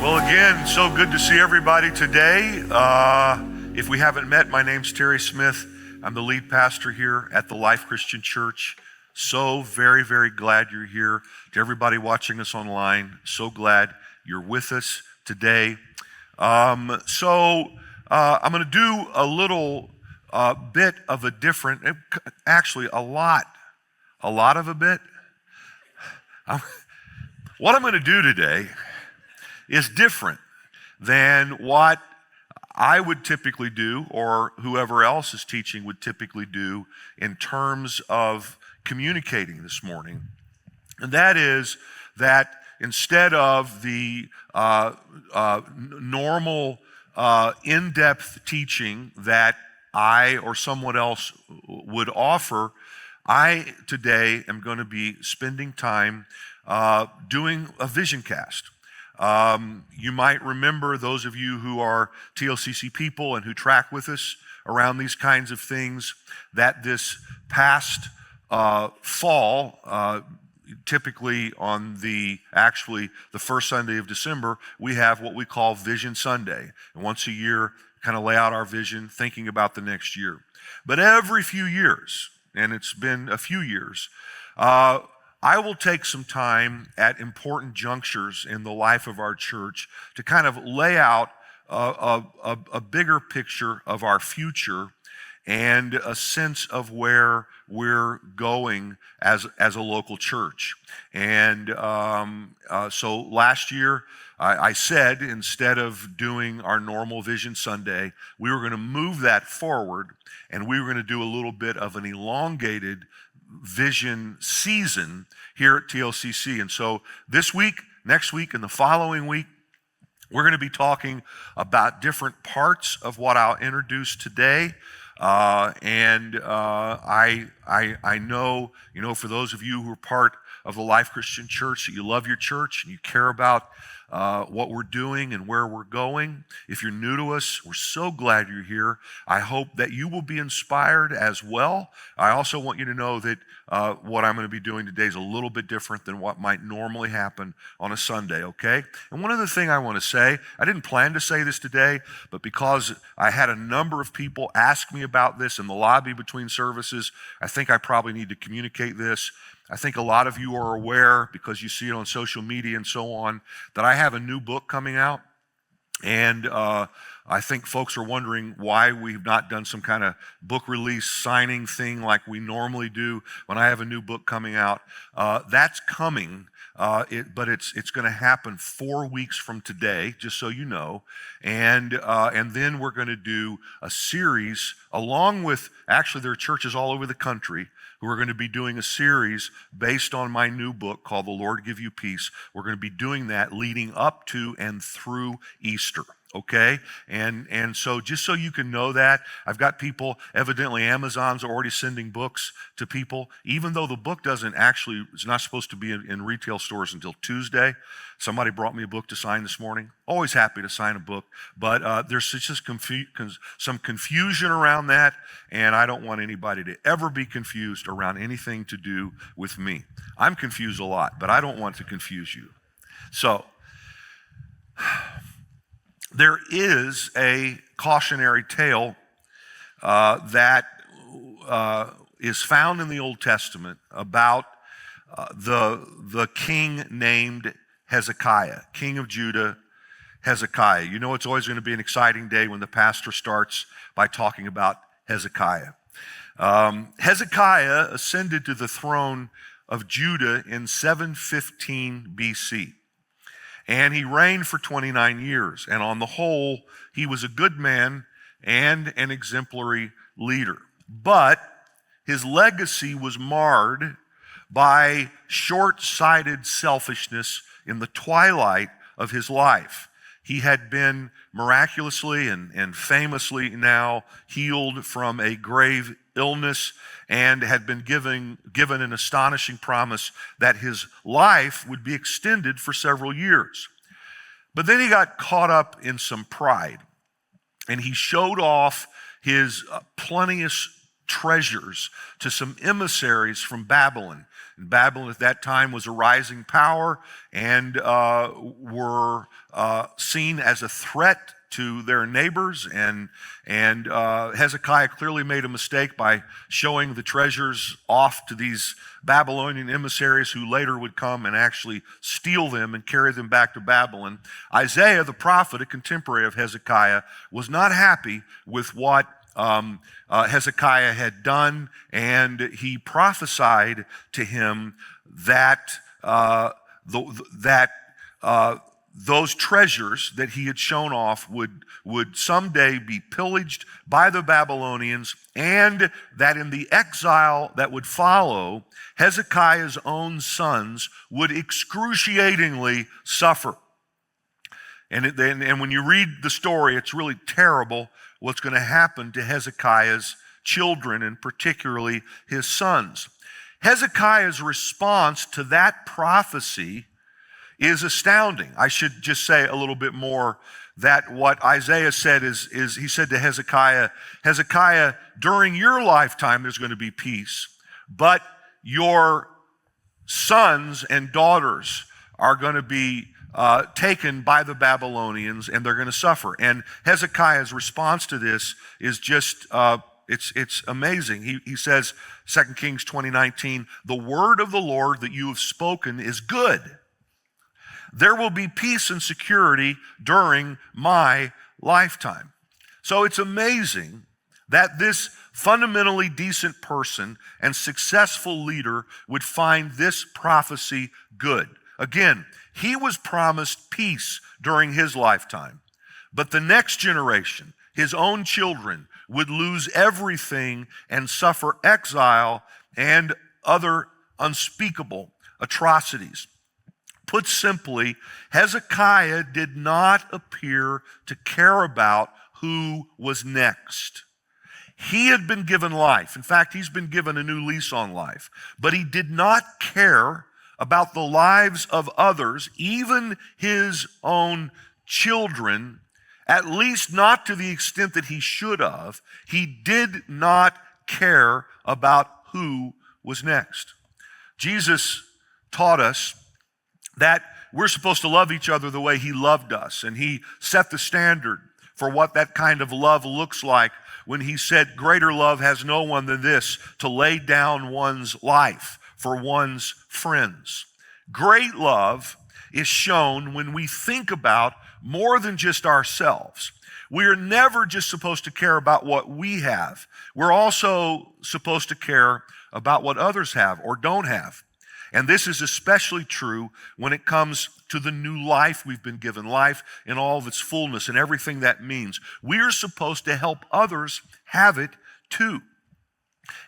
Well, again, so good to see everybody today. If we haven't met, my name's Terry Smith. I'm the lead pastor here at the Life Christian Church. So very, very glad you're here. To everybody watching us online, so glad you're with us today. I'm going to do a little bit of a different, actually a lot of a bit. What I'm going to do today is different than what I would typically do or whoever else is teaching would typically do in terms of communicating this morning. And that is that instead of the normal in-depth teaching that I or someone else would offer, I today am going to be spending time doing a vision cast. You might remember, those of you who are TLCC people and who track with us around these kinds of things, that this past fall, typically on the first Sunday of December, we have what we call Vision Sunday. And once a year, kind of lay out our vision, thinking about the next year. But every few years, and it's been a few years, I will take some time at important junctures in the life of our church to kind of lay out a bigger picture of our future and a sense of where we're going as a local church. And so last year, I said instead of doing our normal Vision Sunday, we were going to move that forward, and we were going to do a little bit of an elongated vision season here at TLCC. And so this week, next week, and the following week, we're going to be talking about different parts of what I'll introduce today. I know, for those of you who are part of the Life Christian Church, that you love your church and you care about what we're doing and where we're going. If you're new to us, we're so glad you're here. I hope that you will be inspired as well. I also want you to know that what I'm going to be doing today is a little bit different than what might normally happen on a Sunday, okay? And one other thing I want to say, I didn't plan to say this today, but because I had a number of people ask me about this in the lobby between services, I think I probably need to communicate this. I think a lot of you are aware, because you see it on social media and so on, that I have a new book coming out. And I think folks are wondering why we've not done some kind of book release signing thing like we normally do when I have a new book coming out. That's coming, but it's going to happen 4 weeks from today, just so you know. And then we're going to do a series along with, actually there are churches all over the country who are going to be doing a series based on my new book called The Lord Give You Peace. We're going to be doing that leading up to and through Easter. Okay, and so just so you can know that, I've got people, evidently Amazon's already sending books to people, even though the book it's not supposed to be in retail stores until Tuesday. Somebody brought me a book to sign this morning. Always happy to sign a book, but there's just some confusion around that, and I don't want anybody to ever be confused around anything to do with me. I'm confused a lot, but I don't want to confuse you. So, there is a cautionary tale that is found in the Old Testament about the king named Hezekiah, king of Judah, Hezekiah. You know, it's always going to be an exciting day when the pastor starts by talking about Hezekiah. Hezekiah ascended to the throne of Judah in 715 BC. And he reigned for 29 years. And on the whole, he was a good man and an exemplary leader. But his legacy was marred by short-sighted selfishness in the twilight of his life. He had been miraculously and famously now healed from a grave illness and had been given an astonishing promise that his life would be extended for several years. But then he got caught up in some pride, and he showed off his plenteous treasures to some emissaries from Babylon. And Babylon at that time was a rising power and were seen as a threat to their neighbors, and Hezekiah clearly made a mistake by showing the treasures off to these Babylonian emissaries who later would come and actually steal them and carry them back to Babylon. Isaiah the prophet, a contemporary of Hezekiah, was not happy with what Hezekiah had done, and he prophesied to him that those treasures that he had shown off would someday be pillaged by the Babylonians, and that in the exile that would follow, Hezekiah's own sons would excruciatingly suffer. And when you read the story, it's really terrible what's going to happen to Hezekiah's children, and particularly his sons. Hezekiah's response to that prophecy is astounding. I should just say a little bit more that what Isaiah said is he said to Hezekiah, Hezekiah, during your lifetime there's going to be peace, but your sons and daughters are going to be taken by the Babylonians, and they're going to suffer. And Hezekiah's response to this is just, it's amazing. He says, 2 Kings 20:19, the word of the Lord that you have spoken is good. There will be peace and security during my lifetime. So it's amazing that this fundamentally decent person and successful leader would find this prophecy good. Again, he was promised peace during his lifetime, but the next generation, his own children, would lose everything and suffer exile and other unspeakable atrocities. Put simply, Hezekiah did not appear to care about who was next. He had been given life. In fact, he's been given a new lease on life. But he did not care about the lives of others, even his own children, at least not to the extent that he should have. He did not care about who was next. Jesus taught us that we're supposed to love each other the way he loved us. And he set the standard for what that kind of love looks like when he said, greater love has no one than this, to lay down one's life for one's friends. Great love is shown when we think about more than just ourselves. We are never just supposed to care about what we have. We're also supposed to care about what others have or don't have. And this is especially true when it comes to the new life we've been given, life in all of its fullness and everything that means. We are supposed to help others have it too.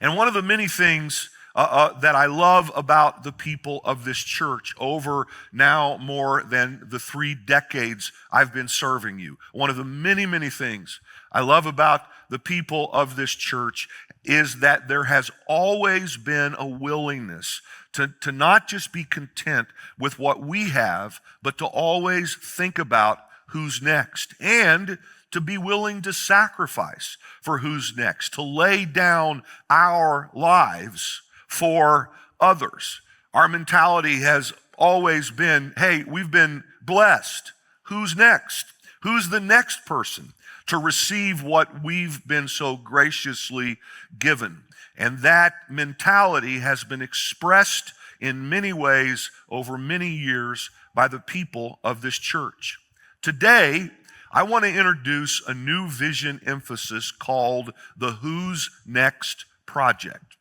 And one of the many things that I love about the people of this church over now more than the 3 decades I've been serving you, one of the many, many things I love about the people of this church is that there has always been a willingness to not just be content with what we have, but to always think about who's next, and to be willing to sacrifice for who's next, to lay down our lives for others. Our mentality has always been, hey, we've been blessed. Who's next? Who's the next person to receive what we've been so graciously given? And that mentality has been expressed in many ways over many years by the people of this church. Today, I want to introduce a new vision emphasis called the Who's Next Project.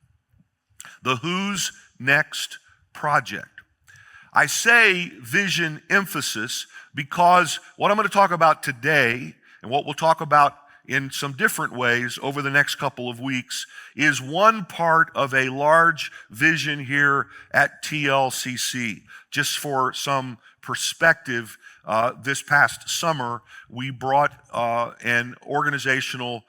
The Who's Next Project. I say vision emphasis because what I'm going to talk about today, and what we'll talk about in some different ways over the next couple of weeks, is one part of a large vision here at TLCC. Just for some perspective, this past summer, we brought an organizational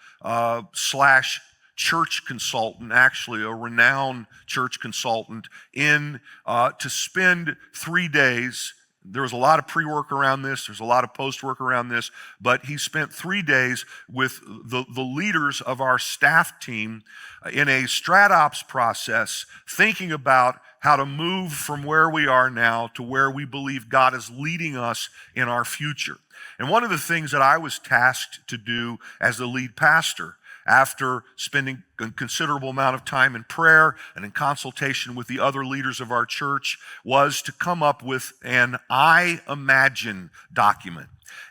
slash church consultant, actually a renowned church consultant, in to spend 3 days There was a lot of pre-work around this. There's a lot of post-work around this. But he spent 3 days with the leaders of our staff team in a StratOps process, thinking about how to move from where we are now to where we believe God is leading us in our future. And one of the things that I was tasked to do as the lead pastor, after spending a considerable amount of time in prayer and in consultation with the other leaders of our church, was to come up with an I Imagine document.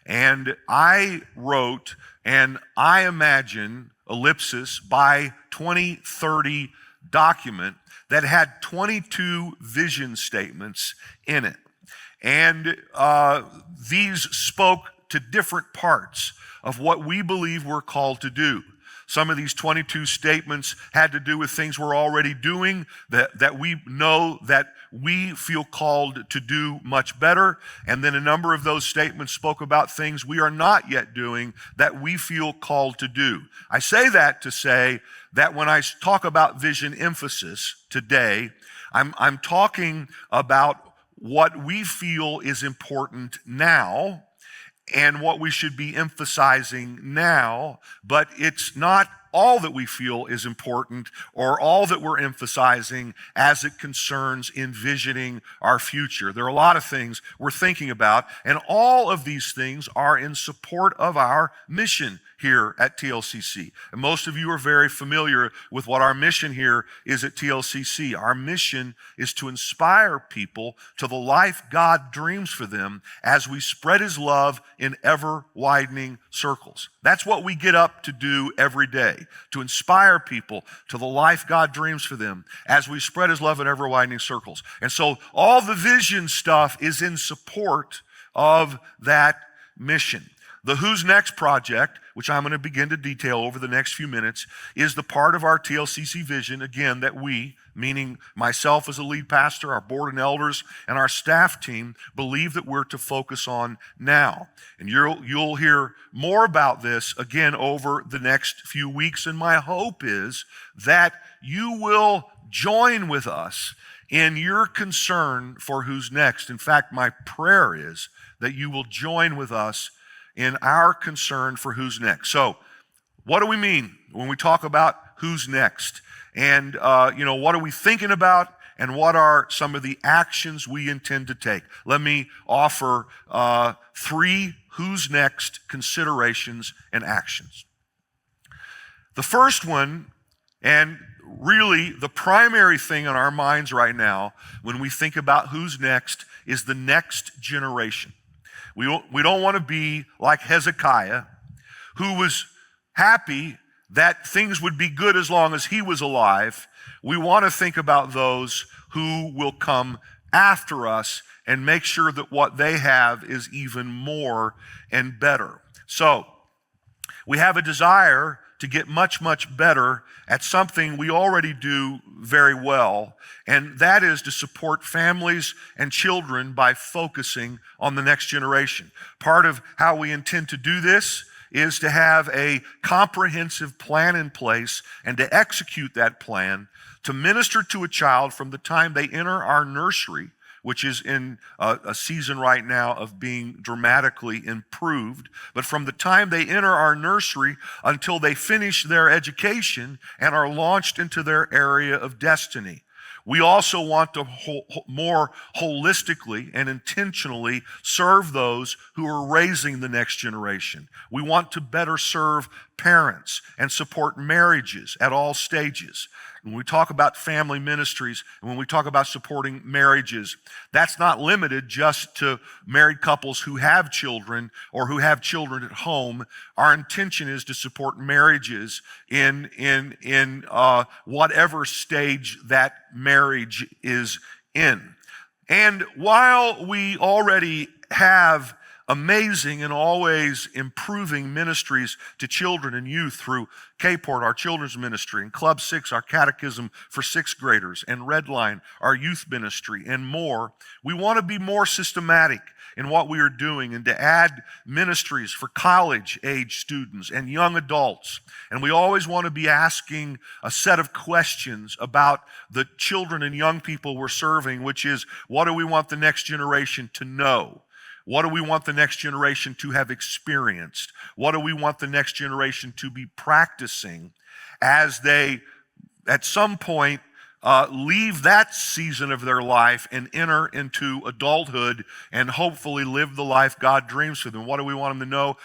And I wrote an I Imagine ellipsis by 2030 document that had 22 vision statements in it. And these spoke to different parts of what we believe we're called to do. Some of these 22 statements had to do with things we're already doing that we know that we feel called to do much better. And then a number of those statements spoke about things we are not yet doing that we feel called to do. I say that to say that when I talk about vision emphasis today, I'm talking about what we feel is important now and what we should be emphasizing now, but it's not all that we feel is important or all that we're emphasizing as it concerns envisioning our future. There are a lot of things we're thinking about, and all of these things are in support of our mission here at TLCC. And most of you are very familiar with what our mission here is at TLCC. Our mission is to inspire people to the life God dreams for them as we spread His love in ever-widening circles. That's what we get up to do every day, to inspire people to the life God dreams for them as we spread His love in ever-widening circles. And so all the vision stuff is in support of that mission. The Who's Next project, which I'm going to begin to detail over the next few minutes, is the part of our TLCC vision, again, that we, meaning myself as a lead pastor, our board and elders, and our staff team, believe that we're to focus on now. And you'll hear more about this, again, over the next few weeks. And my hope is that you will join with us in your concern for who's next. In fact, my prayer is that you will join with us in our concern for who's next. So what do we mean when we talk about who's next? And, what are we thinking about? And what are some of the actions we intend to take? Let me offer 3 who's next considerations and actions. The first one, and really the primary thing on our minds right now when we think about who's next, is the next generation. We don't want to be like Hezekiah, who was happy that things would be good as long as he was alive. We want to think about those who will come after us and make sure that what they have is even more and better. So we have a desire to get much, much better at something we already do very well, and that is to support families and children by focusing on the next generation. Part of how we intend to do this is to have a comprehensive plan in place and to execute that plan to minister to a child from the time they enter our nursery, which is in a season right now of being dramatically improved. But from the time they enter our nursery until they finish their education and are launched into their area of destiny. We also want to more holistically and intentionally serve those who are raising the next generation. We want to better serve parents and support marriages at all stages. When we talk about family ministries and when we talk about supporting marriages, that's not limited just to married couples who have children or who have children at home. Our intention is to support marriages in whatever stage that marriage is in. And while we already have amazing and always improving ministries to children and youth through K-Port, our children's ministry, and Club 6, our catechism for sixth graders, and Redline, our youth ministry, and more. We want to be more systematic in what we are doing and to add ministries for college-age students and young adults. And we always want to be asking a set of questions about the children and young people we're serving, which is, what do we want the next generation to know? What do we want the next generation to have experienced? What do we want the next generation to be practicing as they, at some point, leave that season of their life and enter into adulthood and hopefully live the life God dreams for them? What do we want them to know?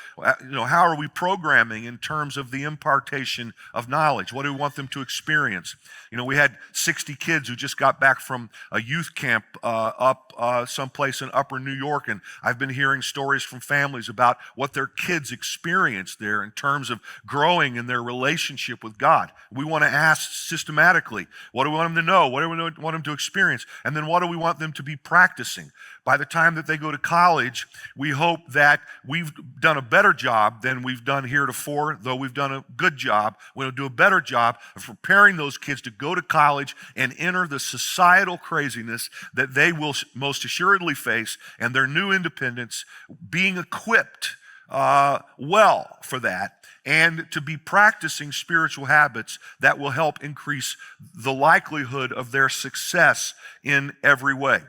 How are we programming in terms of the impartation of knowledge? What do we want them to experience? We had 60 kids who just got back from a youth camp up someplace in upper New York, and I've been hearing stories from families about what their kids experienced there in terms of growing in their relationship with God. We want to ask systematically, what do we want them to know? What do we want them to experience? And then what do we want them to be practicing? By the time that they go to college, we hope that we've done a better job than we've done heretofore, though we've done a good job. We'll do a better job of preparing those kids to go to college and enter the societal craziness that they will most assuredly face, and their new independence, being equipped well for that, and to be practicing spiritual habits that will help increase the likelihood of their success in every way.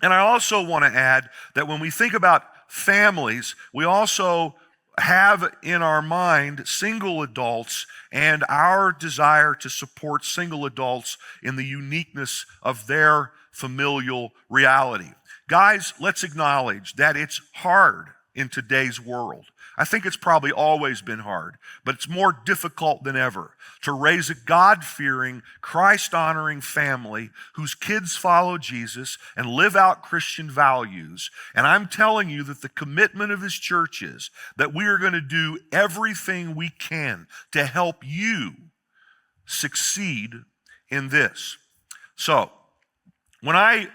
And I also want to add that when we think about families, we also have in our mind single adults and our desire to support single adults in the uniqueness of their familial reality. Guys, let's acknowledge that it's hard in today's world. I think it's probably always been hard, but it's more difficult than ever to raise a God-fearing, Christ-honoring family whose kids follow Jesus and live out Christian values. And I'm telling you that the commitment of this church is that we are going to do everything we can to help you succeed in this. So, when I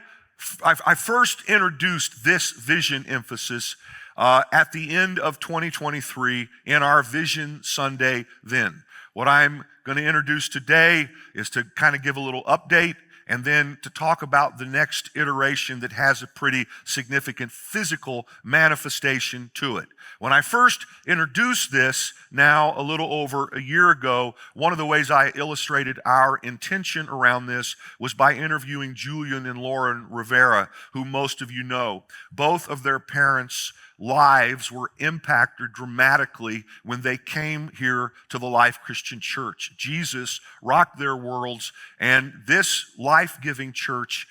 first introduced this vision emphasis at the end of 2023 in our Vision Sunday then. What I'm going to introduce today is to kind of give a little update and then to talk about the next iteration that has a pretty significant physical manifestation to it. When I first introduced this, now a little over a year ago, one of the ways I illustrated our intention around this was by interviewing Julian and Lauren Rivera, who most of you know. Both of their parents' lives were impacted dramatically when they came here to the Life Christian Church. Jesus rocked their worlds, and this life-giving church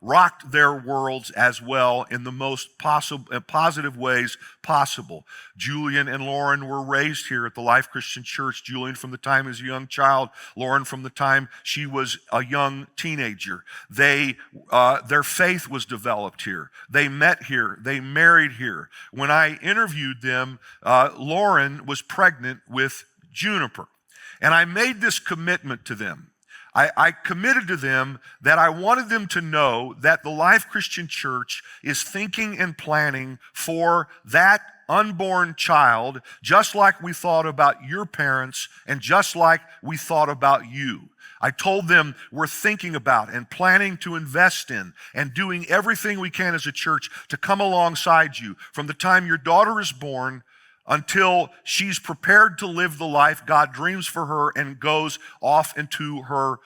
rocked their worlds as well in the most positive ways possible. Julian and Lauren were raised here at the Life Christian Church. Julian from the time he was a young child, Lauren from the time she was a young teenager. Their faith was developed here. They met here. They married here. When I interviewed them, Lauren was pregnant with Juniper. And I made this commitment to them. I committed to them that I wanted them to know that the Life Christian Church is thinking and planning for that unborn child, just like we thought about your parents and just like we thought about you. I told them we're thinking about and planning to invest in and doing everything we can as a church to come alongside you from the time your daughter is born until she's prepared to live the life God dreams for her and goes off into her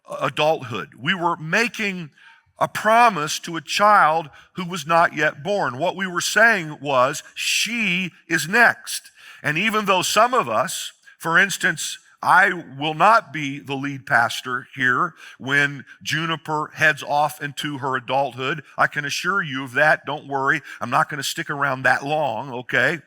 adulthood. We were making a promise to a child who was not yet born. What we were saying was, she is next. And even though some of us, for instance, I will not be the lead pastor here when Juniper heads off into her adulthood. I can assure you of that. Don't worry. I'm not going to stick around that long, okay?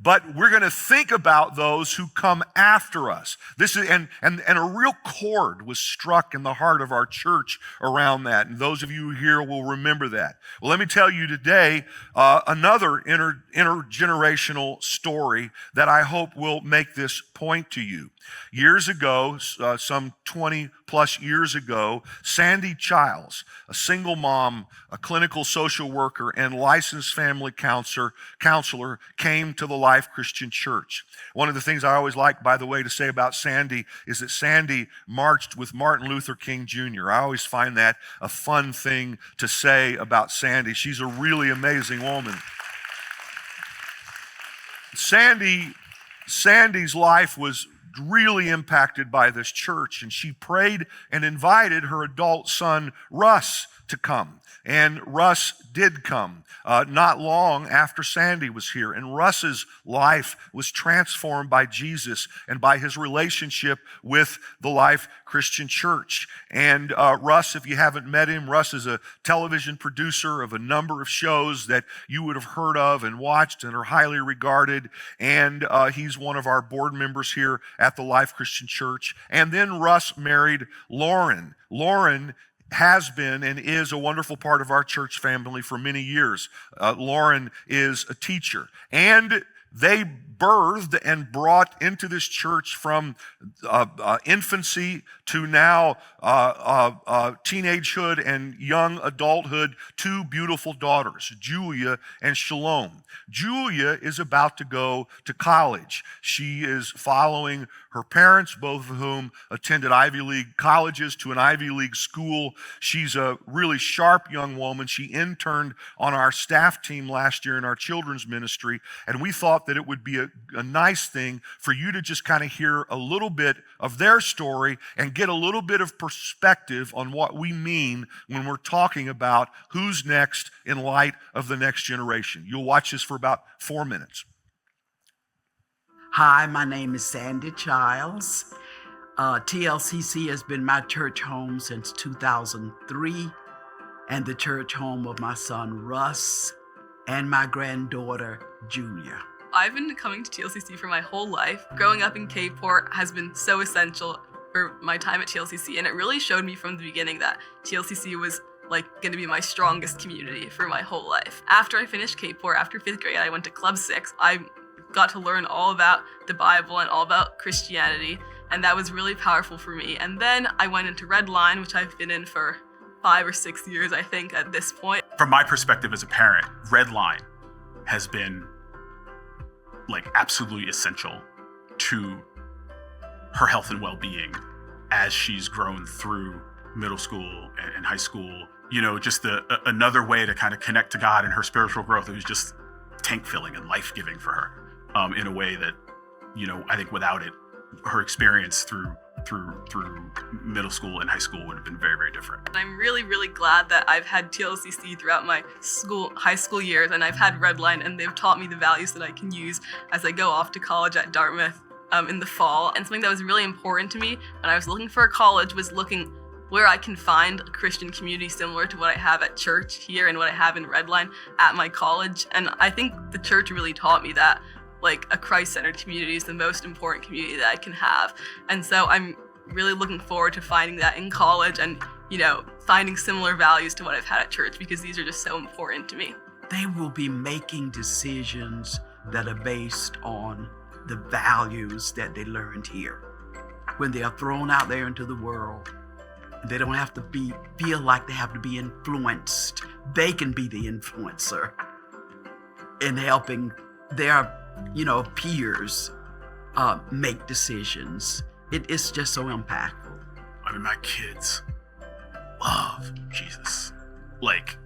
But we're going to think about those who come after us. This is and a real chord was struck in the heart of our church around that. And those of you here will remember that. Well, let me tell you today another intergenerational story that I hope will make this point to you. Years ago, some 20 plus years ago, Sandy Childs, a single mom, a clinical social worker, and licensed family counselor, came to the Life Christian Church. One of the things I always like, by the way, to say about Sandy is that Sandy marched with Martin Luther King Jr. I always find that a fun thing to say about Sandy. She's a really amazing woman. Sandy's life was really impacted by this church, and she prayed and invited her adult son, Russ, to come. And Russ did come not long after Sandy was here. And Russ's life was transformed by Jesus and by his relationship with the Life Christian Church. And Russ, if you haven't met him, Russ is a television producer of a number of shows that you would have heard of and watched and are highly regarded. And he's one of our board members here at the Life Christian Church. And then Russ married Lauren. Lauren has been and is a wonderful part of our church family for many years. Lauren is a teacher. And they birthed and brought into this church from infancy to now teenagehood and young adulthood, two beautiful daughters, Julia and Shalom. Julia is about to go to college. She is following her parents, both of whom attended Ivy League colleges, to an Ivy League school. She's a really sharp young woman. She interned on our staff team last year in our children's ministry, and we thought that it would be a nice thing for you to just kind of hear a little bit of their story and get a little bit of perspective on what we mean when we're talking about who's next in light of the next generation. You'll watch this for about 4 minutes. Hi, my name is Sandy Childs. TLCC has been my church home since 2003 and the church home of my son Russ and my granddaughter Julia. I've been coming to TLCC for my whole life. Growing up in Cape Port has been so essential for my time at TLCC, and it really showed me from the beginning that TLCC was going to be my strongest community for my whole life. After I finished Cape Port, after 5th grade, I went to Club 6. I got to learn all about the Bible and all about Christianity, and that was really powerful for me. And then I went into Redline, which I've been in for 5 or 6 years, I think, at this point. From my perspective as a parent, Redline has been absolutely essential to her health and well-being as she's grown through middle school and high school. You know, just another way to kind of connect to God and her spiritual growth. It was just tank filling and life-giving for her in a way that, I think without it, her experience through middle school and high school would have been very, very different. I'm really, really glad that I've had TLCC throughout my high school years, and I've had Redline, and they've taught me the values that I can use as I go off to college at Dartmouth in the fall. And something that was really important to me when I was looking for a college was looking where I can find a Christian community similar to what I have at church here and what I have in Redline at my college. And I think the church really taught me that a Christ-centered community is the most important community that I can have. And so I'm really looking forward to finding that in college and, finding similar values to what I've had at church, because these are just so important to me. They will be making decisions that are based on the values that they learned here. When they are thrown out there into the world, they don't have to feel like they have to be influenced. They can be the influencer in helping their peers make decisions. It's just so impactful. I mean, my kids love Jesus. Like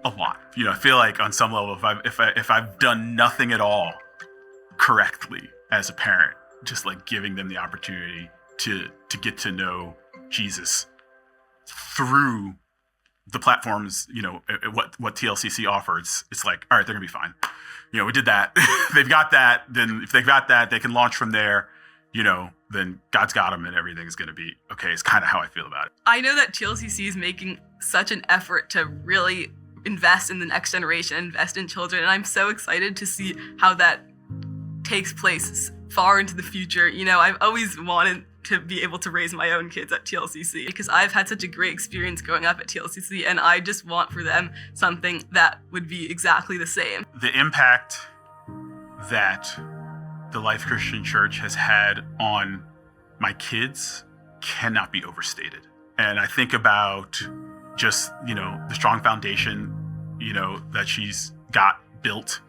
a lot. I feel like on some level, if I've done nothing at all correctly as a parent, just giving them the opportunity to get to know Jesus through the platforms, what TLCC offers, it's all right, they're gonna be fine. We did that. They've got that. Then if they've got that, they can launch from there. Then God's got them and everything's gonna be okay. It's kind of how I feel about it. I know that TLCC is making such an effort to really invest in the next generation, invest in children, and I'm so excited to see how that takes place far into the future. I've always wanted to be able to raise my own kids at TLCC because I've had such a great experience growing up at TLCC, and I just want for them something that would be exactly the same. The impact that the Life Christian Church has had on my kids cannot be overstated. And I think about just, the strong foundation, that she's got built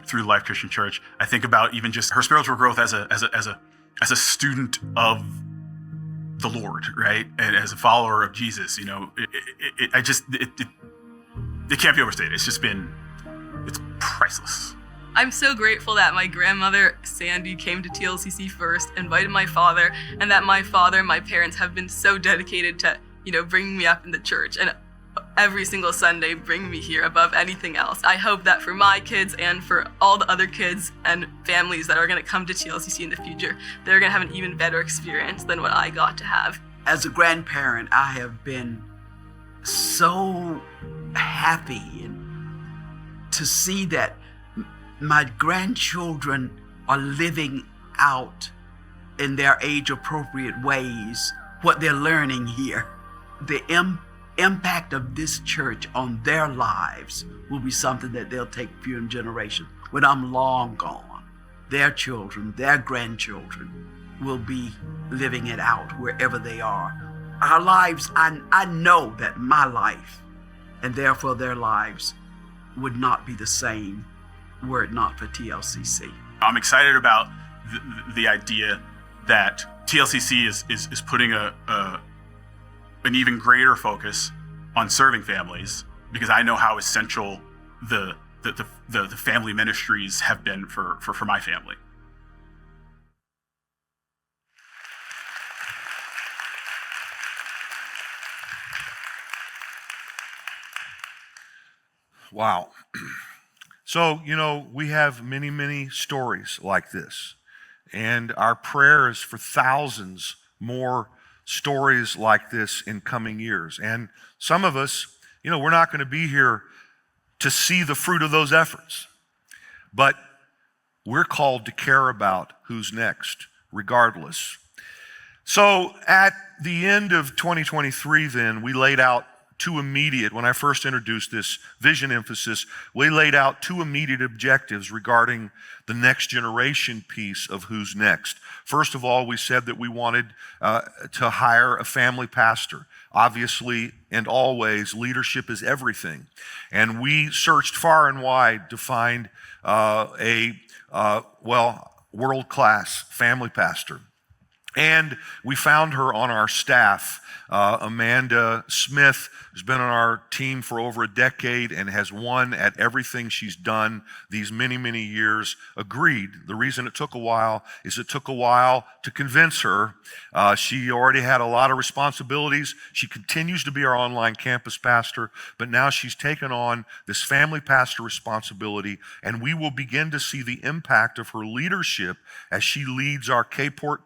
through Life Christian Church. I think about even just her spiritual growth as a student of the Lord, right? And as a follower of Jesus, it can't be overstated. It's priceless. I'm so grateful that my grandmother, Sandy, came to TLCC first, invited my father, and that my father and my parents have been so dedicated to, bringing me up in the church and every single Sunday bring me here above anything else. I hope that for my kids and for all the other kids and families that are going to come to TLCC in the future, they're going to have an even better experience than what I got to have. As a grandparent, I have been so happy to see that my grandchildren are living out in their age-appropriate ways what they're learning here. The impact of this church on their lives will be something that they'll take few generations. When I'm long gone, their children, their grandchildren will be living it out wherever they are. Our lives, I know that my life and therefore their lives would not be the same were it not for TLCC. I'm excited about the idea that TLCC is putting an even greater focus on serving families, because I know how essential the family ministries have been for my family. Wow. So, we have many, many stories like this. And our prayer is for thousands more stories like this in coming years. And some of us, we're not going to be here to see the fruit of those efforts. But we're called to care about who's next, regardless. So at the end of 2023, then, we laid out when I first introduced this vision emphasis, we laid out two immediate objectives regarding the next generation piece of who's next. First of all, we said that we wanted to hire a family pastor. Obviously, and always, leadership is everything. And we searched far and wide to find a world-class family pastor. And we found her on our staff. Amanda Smith has been on our team for over a decade and has won at everything she's done these many, many years. Agreed. The reason it took a while is it took a while to convince her. She already had a lot of responsibilities. She continues to be our online campus pastor, but now she's taken on this family pastor responsibility, and we will begin to see the impact of her leadership as she leads our K-Port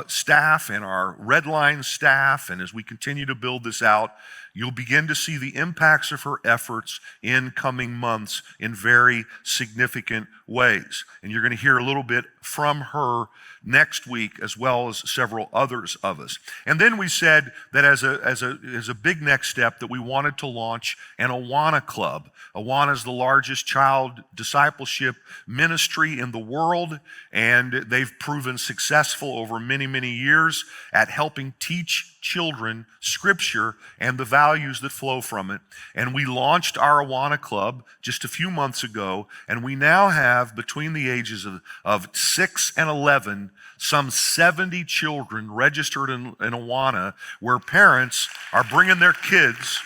staff and our Redline staff, and as we continue to build this out, you'll begin to see the impacts of her efforts in coming months in very significant ways. And you're going to hear a little bit from her next week, as well as several others of us. And then we said that as a big next step that we wanted to launch an Awana Club. Awana is the largest child discipleship ministry in the world, and they've proven successful over many, many years at helping teach children Scripture and the values that flow from it. And we launched our Awana Club just a few months ago, and we now have, between the ages of 6 and 11, some 70 children registered in Awana, where parents are bringing their kids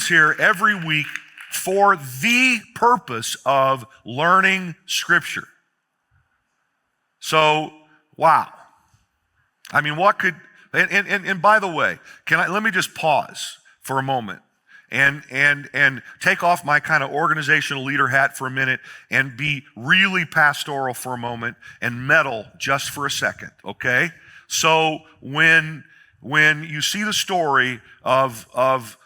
here every week for the purpose of learning Scripture. So, wow. I mean, what could, and by the way, let me just pause for a moment and take off my kind of organizational leader hat for a minute and be really pastoral for a moment and meddle just for a second, okay? So when you see the story of the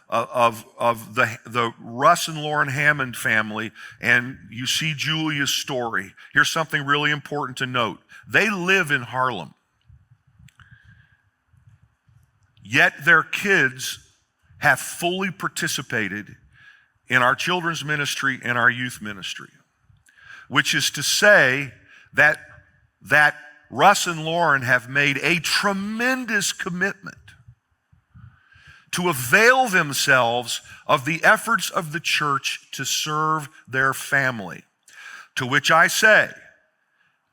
Russ and Lauren Hammond family, and you see Julia's story, here's something really important to note. They live in Harlem. Yet their kids have fully participated in our children's ministry and our youth ministry, which is to say that that Russ and Lauren have made a tremendous commitment to avail themselves of the efforts of the church to serve their family. To which I say,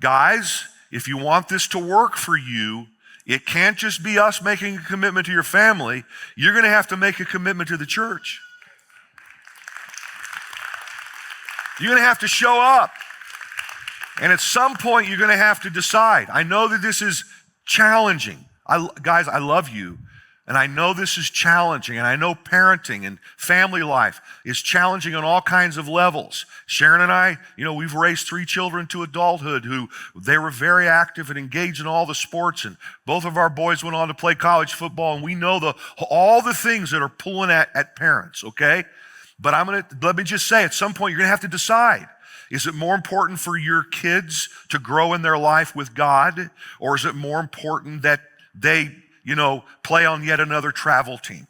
guys, if you want this to work for you, it can't just be us making a commitment to your family. You're going to have to make a commitment to the church. You're going to have to show up. And at some point, you're going to have to decide. I know that this is challenging. Guys, I love you. And I know this is challenging. And I know parenting and family life is challenging on all kinds of levels. Sharon and I, we've raised 3 children to adulthood who they were very active and engaged in all the sports. And both of our boys went on to play college football. And we know all the things that are pulling at parents, okay? But let me just say, at some point, you're going to have to decide. Is it more important for your kids to grow in their life with God? Or is it more important that they, play on yet another travel team?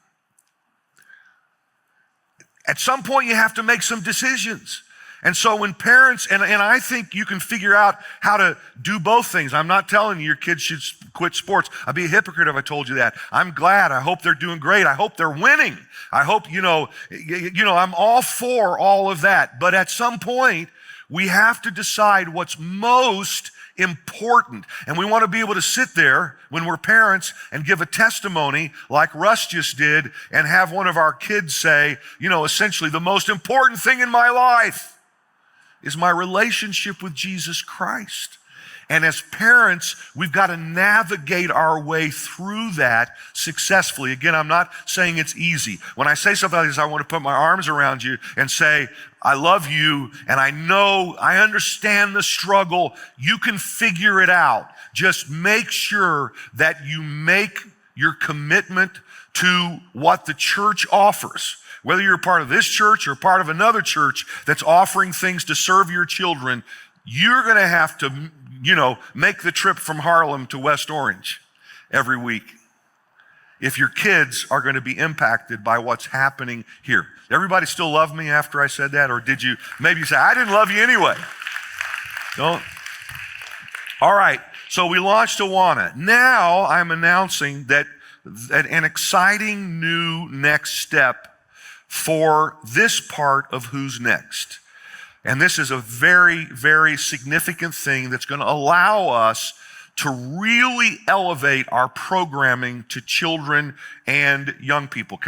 At some point, you have to make some decisions. And so when parents, and I think you can figure out how to do both things. I'm not telling you your kids should quit sports. I'd be a hypocrite if I told you that. I'm glad. I hope they're doing great. I hope they're winning. I hope, I'm all for all of that. But at some point, we have to decide what's most important. And we want to be able to sit there when we're parents and give a testimony like Russ just did and have one of our kids say, essentially the most important thing in my life is my relationship with Jesus Christ. And as parents, we've got to navigate our way through that successfully. Again, I'm not saying it's easy. When I say something like this, I want to put my arms around you and say, I love you, and I understand the struggle. You can figure it out. Just make sure that you make your commitment to what the church offers. Whether you're part of this church or part of another church that's offering things to serve your children, you're going to have to make the trip from Harlem to West Orange every week if your kids are going to be impacted by what's happening here. Everybody still love me after I said that? Or did you maybe say, I didn't love you anyway? Don't. All right, so we launched Awana. Now I'm announcing that an exciting new next step for this part of Who's Next. And this is a very, very significant thing that's going to allow us to really elevate our programming to children and young people.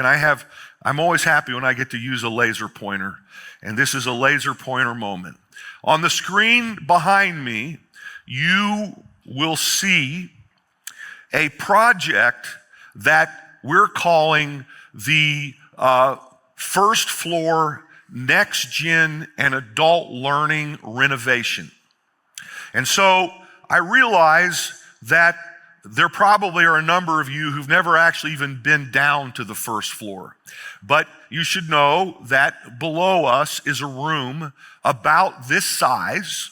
I'm always happy when I get to use a laser pointer, and this is a laser pointer moment. On the screen behind me, you will see a project that we're calling the First Floor Next Gen and Adult Learning Renovation. And so I realize that there probably are a number of you who've never actually even been down to the first floor. But you should know that below us is a room about this size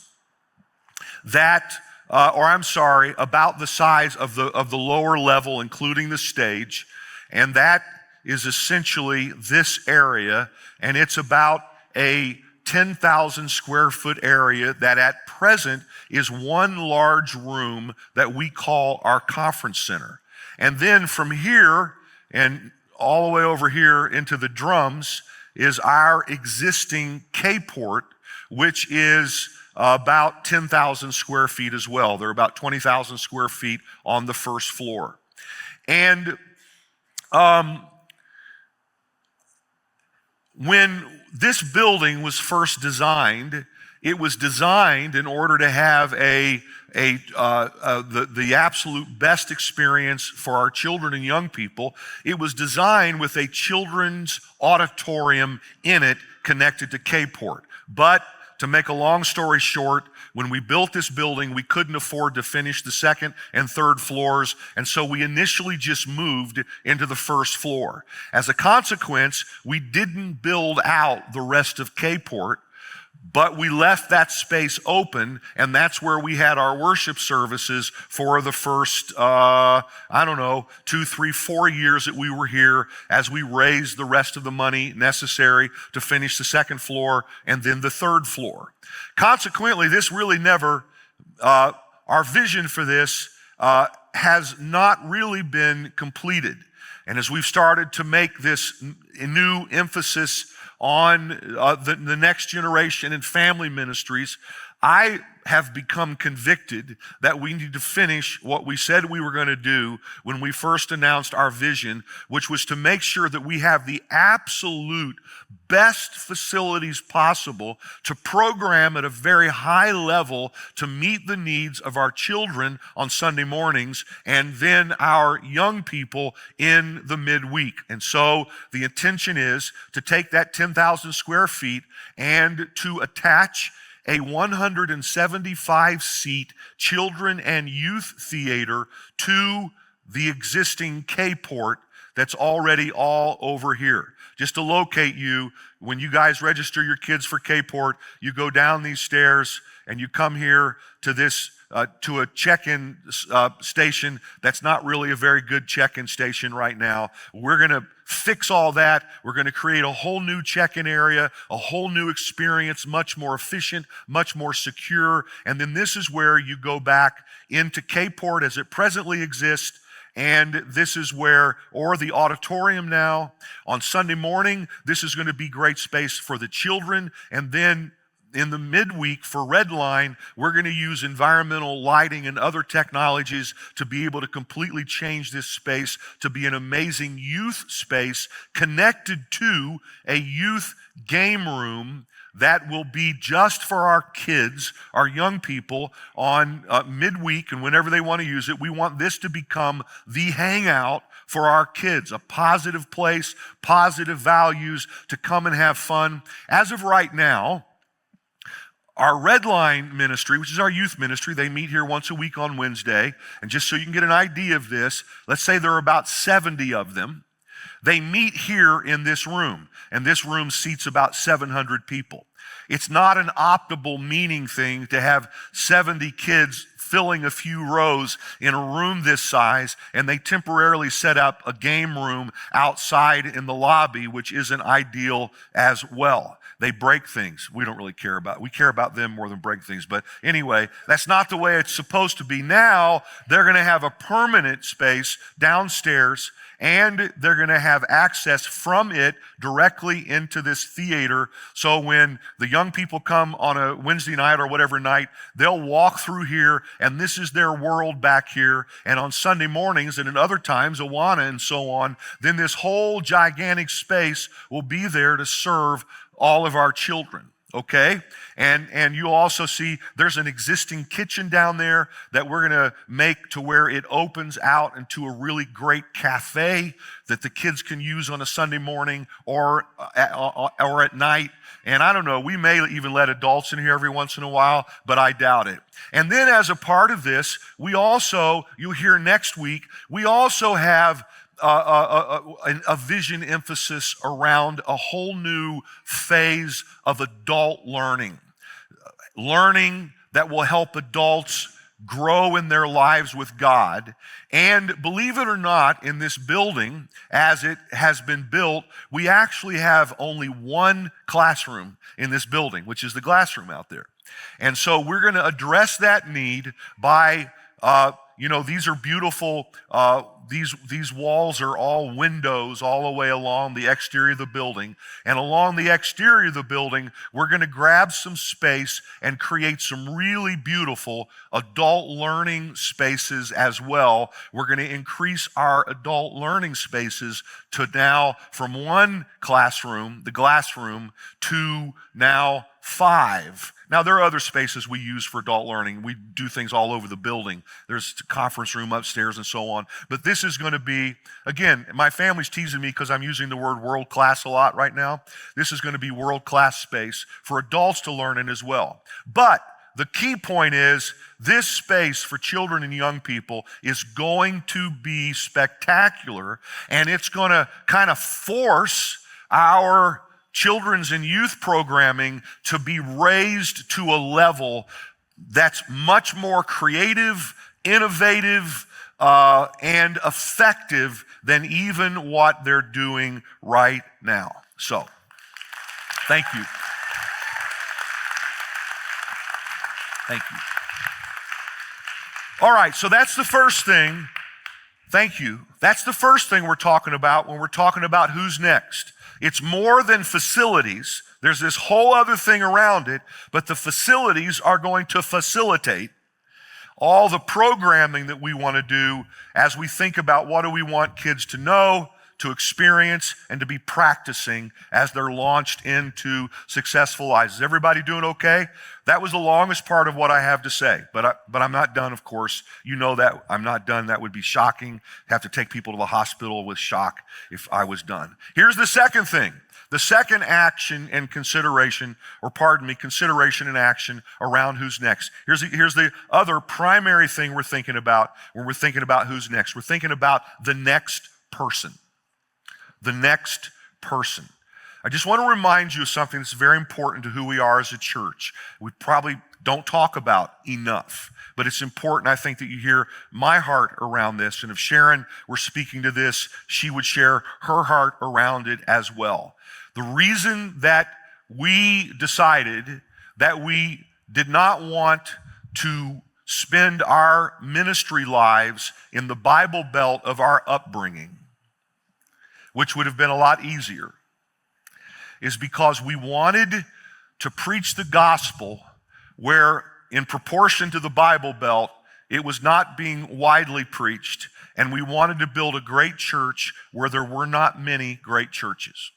about the size of the lower level, including the stage. And that is essentially this area, and it's about a 10,000 square foot area that at present is one large room that we call our conference center. And then from here and all the way over here into the drums is our existing K-port, which is about 10,000 square feet as well. There are about 20,000 square feet on the first floor. And when this building was first designed, it was designed in order to have the absolute best experience for our children and young people. It was designed with a children's auditorium in it connected to K-port. But to make a long story short, when we built this building, we couldn't afford to finish the second and third floors, and so we initially just moved into the first floor. As a consequence, we didn't build out the rest of K-port, but we left that space open, and that's where we had our worship services for the first, 2, 3, 4 years that we were here as we raised the rest of the money necessary to finish the second floor and then the third floor. Consequently, this really never, our vision for this has not really been completed. And as we've started to make this new emphasis on the next generation and family ministries, I have become convicted that we need to finish what we said we were going to do when we first announced our vision, which was to make sure that we have the absolute best facilities possible to program at a very high level to meet the needs of our children on Sunday mornings and then our young people in the midweek. And so the intention is to take that 10,000 square feet and to attach a 175-seat children and youth theater to the existing K-Port that's already all over here. Just to locate you, when you guys register your kids for K-Port, you go down these stairs and you come here to this to a check-in station that's not really a very good check-in station right now. We're going to fix all that. We're going to create a whole new check-in area, a whole new experience, much more efficient, much more secure. And then this is where you go back into K-Port as it presently exists. And this is where, or the auditorium now, on Sunday morning, this is going to be great space for the children. And then in the midweek for Redline, we're going to use environmental lighting and other technologies to be able to completely change this space to be an amazing youth space connected to a youth game room that will be just for our kids, our young people, on midweek and whenever they want to use it. We want this to become the hangout for our kids, a positive place, positive values to come and have fun. As of right now, our Redline ministry, which is our youth ministry, they meet here once a week on Wednesday. And just so you can get an idea of this, let's say there are about 70 of them. They meet here in this room, and this room seats about 700 people. It's not an optimal meaning thing to have 70 kids filling a few rows in a room this size, and they temporarily set up a game room outside in the lobby, which isn't ideal as well. They break things. We don't really care about. We care about them more than break things. But anyway, that's not the way it's supposed to be. Now they're going to have a permanent space downstairs, and they're going to have access from it directly into this theater. So when the young people come on a Wednesday night or whatever night, they'll walk through here, and this is their world back here. And on Sunday mornings and at other times, Awana and so on, then this whole gigantic space will be there to serve all of our children, okay? And you'll also see there's an existing kitchen down there that we're gonna make to where it opens out into a really great cafe that the kids can use on a Sunday morning or at night. And I don't know, we may even let adults in here every once in a while, but I doubt it. And then as a part of this, we also, you'll hear next week, we also have a vision emphasis around a whole new phase of adult learning. Learning that will help adults grow in their lives with God. And believe it or not, in this building, as it has been built, we actually have only one classroom in this building, which is the classroom out there. And so we're going to address that need by these are beautiful. These walls are all windows all the way along the exterior of the building. And along the exterior of the building, we're going to grab some space and create some really beautiful adult learning spaces as well. We're going to increase our adult learning spaces to now from one classroom, the glass room, to now 5. Now, there are other spaces we use for adult learning. We do things all over the building. There's a conference room upstairs and so on. But this is going to be, again, my family's teasing me because I'm using the word world-class a lot right now. This is going to be world-class space for adults to learn in as well. But the key point is this space for children and young people is going to be spectacular, and it's going to kind of force our children's and youth programming to be raised to a level that's much more creative, innovative, and effective than even what they're doing right now. So, thank you. Thank you. All right, so that's the first thing. Thank you. That's the first thing we're talking about when we're talking about who's next. It's more than facilities. There's this whole other thing around it, but the facilities are going to facilitate all the programming that we want to do as we think about what do we want kids to know, to experience, and to be practicing as they're launched into successful lives. Is everybody doing okay? That was the longest part of what I have to say, but I'm not done, of course. You know that I'm not done. That would be shocking. Have to take people to the hospital with shock if I was done. Here's the second thing. The second action and consideration, consideration and action around who's next. Here's the other primary thing we're thinking about when we're thinking about who's next. We're thinking about the next person. The next person. I just want to remind you of something that's very important to who we are as a church. We probably don't talk about enough, but it's important, I think, that you hear my heart around this. And if Sharon were speaking to this, she would share her heart around it as well. The reason that we decided that we did not want to spend our ministry lives in the Bible Belt of our upbringing, which would have been a lot easier, is because we wanted to preach the gospel where, in proportion to the Bible Belt, it was not being widely preached, and we wanted to build a great church where there were not many great churches.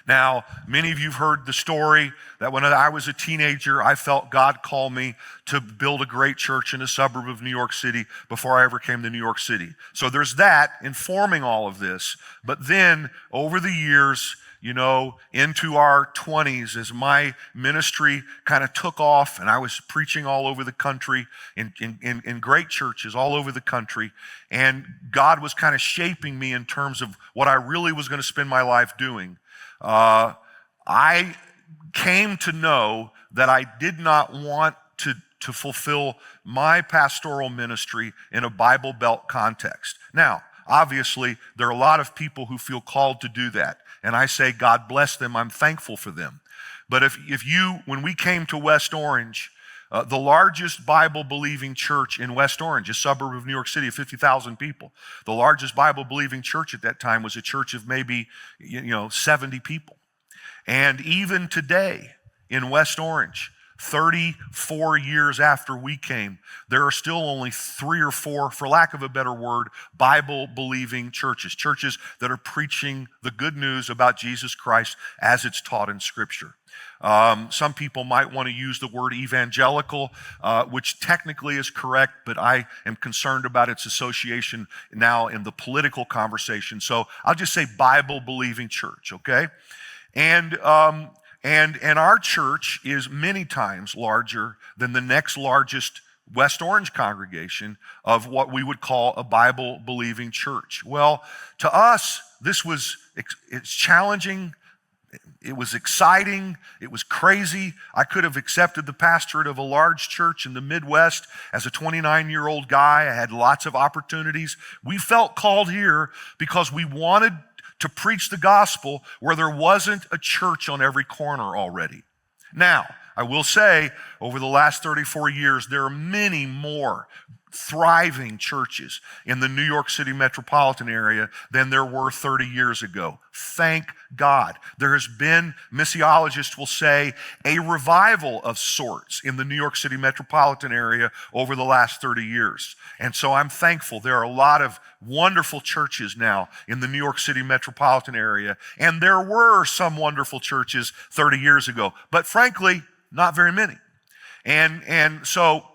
Now, many of you have heard the story that when I was a teenager, I felt God call me to build a great church in a suburb of New York City before I ever came to New York City. So there's that informing all of this. But then over the years, into our 20s, as my ministry kind of took off and I was preaching all over the country in great churches all over the country, and God was kind of shaping me in terms of what I really was going to spend my life doing. I came to know that I did not want to fulfill my pastoral ministry in a Bible Belt context. Now, obviously, there are a lot of people who feel called to do that, and I say, God bless them. I'm thankful for them. But when we came to West Orange, the largest Bible-believing church in West Orange, a suburb of New York City of 50,000 people, the largest Bible-believing church at that time was a church of maybe 70 people. And even today in West Orange, 34 years after we came, there are still only 3 or 4, for lack of a better word, Bible-believing churches that are preaching the good news about Jesus Christ as it's taught in Scripture. Some people might want to use the word evangelical, which technically is correct, but I am concerned about its association now in the political conversation. So I'll just say Bible-believing church, okay? And our church is many times larger than the next largest West Orange congregation of what we would call a Bible-believing church. Well, to us, it's challenging. It was exciting. It was crazy. I could have accepted the pastorate of a large church in the Midwest as a 29-year-old guy. I had lots of opportunities. We felt called here because we wanted to preach the gospel where there wasn't a church on every corner already. Now, I will say, over the last 34 years, there are many more thriving churches in the New York City metropolitan area than there were 30 years ago. Thank God. There has been, missiologists will say, a revival of sorts in the New York City metropolitan area over the last 30 years. And so I'm thankful. There are a lot of wonderful churches now in the New York City metropolitan area, and there were some wonderful churches 30 years ago, but frankly, not very many. And so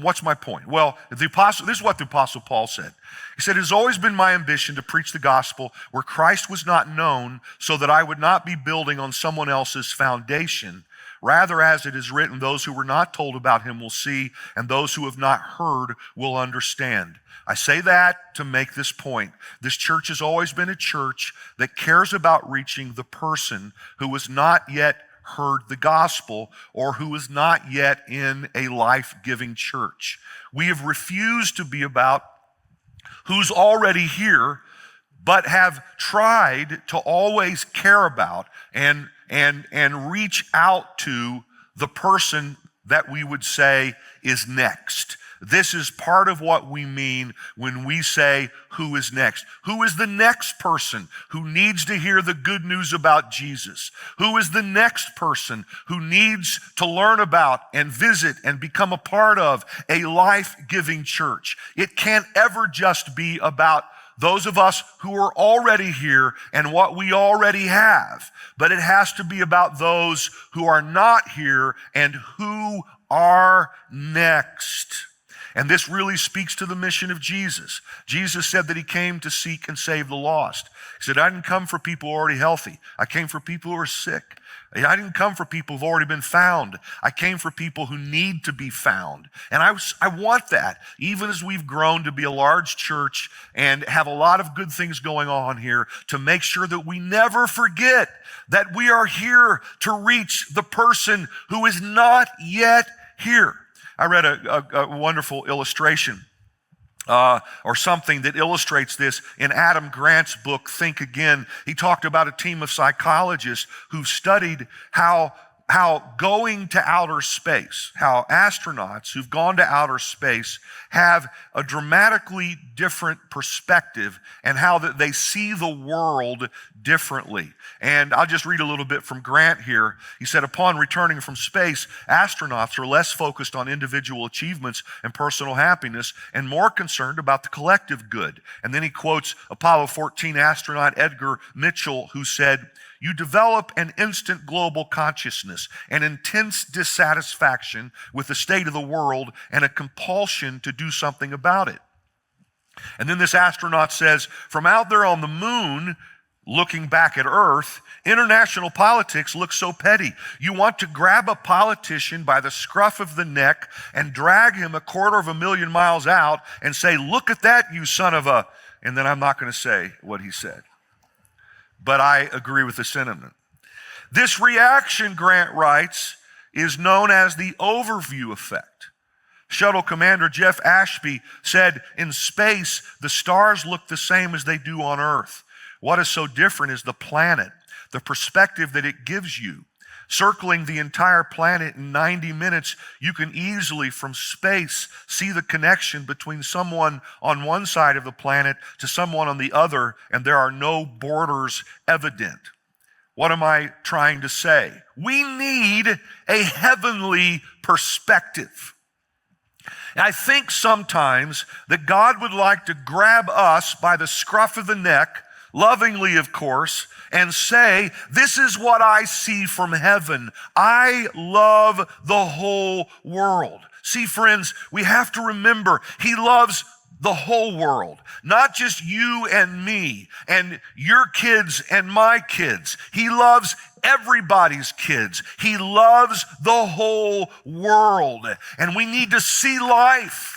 what's my point? Well, this is what the Apostle Paul said. He said, "It has always been my ambition to preach the gospel where Christ was not known, so that I would not be building on someone else's foundation. Rather, as it is written, those who were not told about him will see, and those who have not heard will understand." I say that to make this point. This church has always been a church that cares about reaching the person who has not yet heard the gospel or who is not yet in a life-giving church. We have refused to be about who's already here, but have tried to always care about and reach out to the person that we would say is next. this is part of what we mean when we say, who is next? Who is the next person who needs to hear the good news about Jesus? Who is the next person who needs to learn about and visit and become a part of a life-giving church? It can't ever just be about those of us who are already here and what we already have, but it has to be about those who are not here and who are next. And this really speaks to the mission of Jesus. Jesus said that he came to seek and save the lost. He said, I didn't come for people who are already healthy. I came for people who are sick. I didn't come for people who've already been found. I came for people who need to be found. And I want that, even as we've grown to be a large church and have a lot of good things going on here, to make sure that we never forget that we are here to reach the person who is not yet here. I read a wonderful illustration or something that illustrates this in Adam Grant's book, Think Again. He talked about a team of psychologists who studied how going to outer space, how astronauts who've gone to outer space have a dramatically different perspective and how that they see the world differently. And I'll just read a little bit from Grant here. He said, upon returning from space, astronauts are less focused on individual achievements and personal happiness and more concerned about the collective good. And then he quotes Apollo 14 astronaut Edgar Mitchell, who said, you develop an instant global consciousness, an intense dissatisfaction with the state of the world, and a compulsion to do something about it. And then this astronaut says, from out there on the moon, looking back at Earth, international politics looks so petty. You want to grab a politician by the scruff of the neck and drag him 250,000 miles out and say, look at that, you son of a... And then I'm not going to say what he said. But I agree with the sentiment. This reaction, Grant writes, is known as the overview effect. Shuttle Commander Jeff Ashby said, in space, the stars look the same as they do on Earth. What is so different is the planet, the perspective that it gives you. Circling the entire planet in 90 minutes, you can easily from space see the connection between someone on one side of the planet to someone on the other, and there are no borders evident. What am I trying to say? We need a heavenly perspective. And I think sometimes that God would like to grab us by the scruff of the neck, lovingly, of course, and say, this is what I see from heaven. I love the whole world. See, friends, we have to remember he loves the whole world, not just you and me and your kids and my kids. He loves everybody's kids. He loves the whole world. And we need to see life